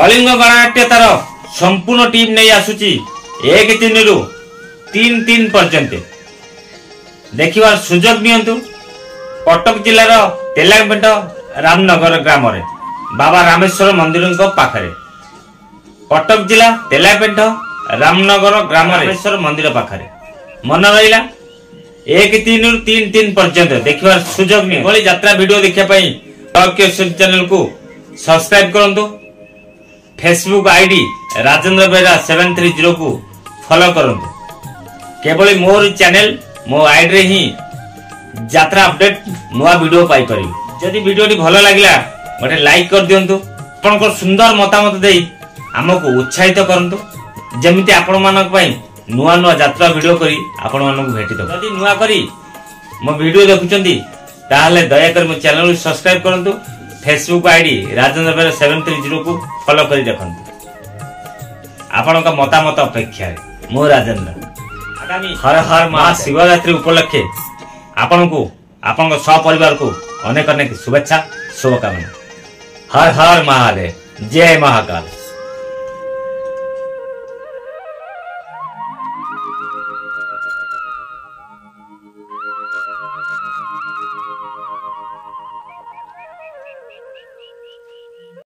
कलिंग गणनाट्य तार संपूर्ण टीम नहीं आसुची 1-3 रु 3-3 पर्यंत देखिबार सुजोग नियंतु। कटक जिलार तेलांगपेट रामनगर ग्राम रे बाबा रामेश्वर मंदिर पाखरे कटक जिला तेलांगपेट रामनगर ग्राम रामेश्वर मंदिर पाखरे मन रहा 1-3 रु 3-3 पर्यंत देखिबार सुजोग नहीं। बड़ी यात्रा वीडियो देखिया पई चैनल को सब्सक्राइब करंतु। फेसबुक आईडी राजेंद्र बेरा 730 को फॉलो करंतु। केवल मोर चैनल मो आईडी रे ही यात्रा अपडेट नुआ वीडियो पाई परिबे। जदि वीडियो भल लागला गोटे लाइक कर दियंतु। आपनकर सुंदर मतामत देई हमको उत्साहित करंतु जेमिति आपण मानक पई नुआ नुआ यात्रा वीडियो करी आपण मानक भेटि दो। जदि नुआ करी मो वीडियो देखुचंदी ताहले दया कर मो चैनल को सब्सक्राइब करंतु। फेसबुक आईडी राजेंद्र बेरा 730 को फॉलो करी देखंतु। आपण का मतामत अपेक्षा मो राजेंद्र। आगामी हर हर महाशिवरात्रि उपलक्षे आपण को आपण सपरिवार को अनेक अनेक शुभेच्छा शुभकामना। हर हर महादेव, जय महाकाल।